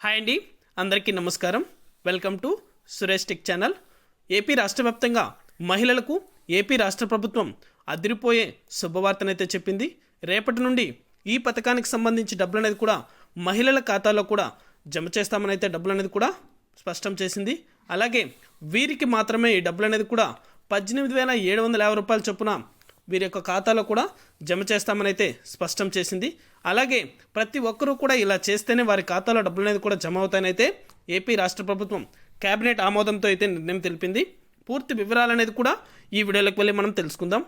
Hi అండి, అందరికీ నమస్కారం. Welcome to Suresh tech channel. AP రాష్ట్ర వ్యాప్తంగా మహిళలకు ఏపీ రాష్ట్ర ప్రభుత్వం అదిరిపోయే శుభవార్తనైతే చెప్పింది. రేపటి నుండి ఈ పథకానికి సంబంధించి డబ్బులు అనేది కూడా మహిళల ఖాతాలో కూడా జమ చేస్తామని అయితే డబ్బులు అనేది కూడా స్పష్టం చేసింది. అలాగే వీరికి మాత్రమే ఈ డబ్బులు అనేది కూడా 18,750 రూపాయల చొప్పున వీరి యొక్క ఖాతాలో కూడా జమ చేస్తామని అయితే స్పష్టం చేసింది. అలాగే ప్రతి ఒక్కరూ కూడా ఇలా చేస్తేనే వారి ఖాతాలో డబ్బులు అనేది కూడా జమ అవుతాయని అయితే ఏపీ రాష్ట్ర ప్రభుత్వం కేబినెట్ ఆమోదంతో అయితే నిర్ణయం తెలిపింది. పూర్తి వివరాలు అనేది కూడా ఈ వీడియోలోకి వెళ్ళి మనం తెలుసుకుందాం.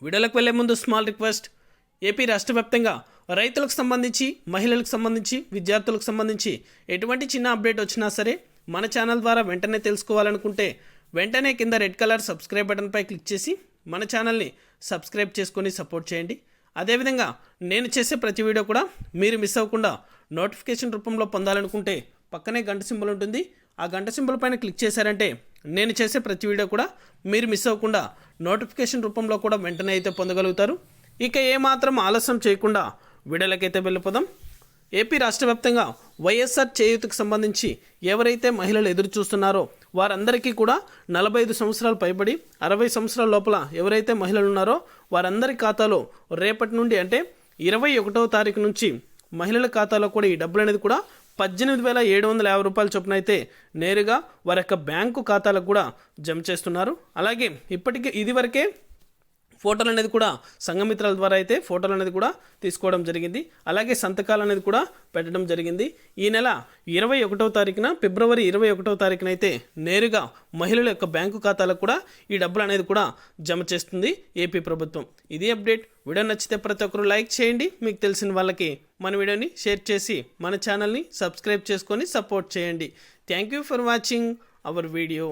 వీడియోలోకి వెళ్ళే ముందు స్మాల్ రిక్వెస్ట్, ఏపీ రాష్ట్ర వ్యాప్తంగా రైతులకు సంబంధించి, మహిళలకు సంబంధించి, విద్యార్థులకు సంబంధించి ఎటువంటి చిన్న అప్డేట్ వచ్చినా సరే మన ఛానల్ ద్వారా వెంటనే తెలుసుకోవాలనుకుంటే వెంటనే కింద రెడ్ కలర్ సబ్స్క్రైబ్ బటన్పై క్లిక్ చేసి మన ఛానల్ని సబ్స్క్రైబ్ చేసుకొని సపోర్ట్ చేయండి. అదేవిధంగా నేను చేసే ప్రతి వీడియో కూడా మీరు మిస్ అవ్వకుండా నోటిఫికేషన్ రూపంలో పొందాలనుకుంటే పక్కనే గంట సింబల్ ఉంటుంది. ఆ గంట సింబల్ పైన క్లిక్ చేశారంటే నేను చేసే ప్రతి వీడియో కూడా మీరు మిస్ అవ్వకుండా నోటిఫికేషన్ రూపంలో కూడా వెంటనే అయితే పొందగలుగుతారు. ఇక ఏమాత్రం ఆలస్యం చేయకుండా వీడియోలకైతే వెళ్ళిపోదాం. ఏపీ రాష్ట్ర వ్యాప్తంగా వైఎస్ఆర్ చేయూతకు సంబంధించి ఎవరైతే మహిళలు ఎదురు చూస్తున్నారో వారందరికీ కూడా 45 సంవత్సరాలు పైబడి 60 సంవత్సరాల లోపల ఎవరైతే మహిళలు ఉన్నారో వారందరి ఖాతాలో రేపటి నుండి అంటే 21వ తారీఖు నుంచి మహిళల ఖాతాలో కూడా ఈ డబ్బులు అనేది కూడా 18,750 రూపాయల చొప్పున అయితే నేరుగా వారి యొక్క బ్యాంకు ఖాతాలకు కూడా జమ చేస్తున్నారు. అలాగే ఇప్పటికే ఇదివరకే ఫోటోలు అనేది కూడా సంఘమిత్రాల ద్వారా అయితే ఫోటోలు అనేది కూడా తీసుకోవడం జరిగింది. అలాగే సంతకాలు అనేది కూడా పెట్టడం జరిగింది. ఈ నెల 21వ తారీఖున ఫిబ్రవరి 21వ తారీఖున అయితే నేరుగా మహిళల యొక్క బ్యాంకు ఖాతాలకు కూడా ఈ డబ్బులు అనేది కూడా జమ చేస్తుంది ఏపీ ప్రభుత్వం. ఇది అప్డేట్. వీడియో నచ్చితే ప్రతి ఒక్కరు లైక్ చేయండి. మీకు తెలిసిన వాళ్ళకి మన వీడియోని షేర్ చేసి మన ఛానల్ని సబ్స్క్రైబ్ చేసుకొని సపోర్ట్ చేయండి. Thank you for watching our video.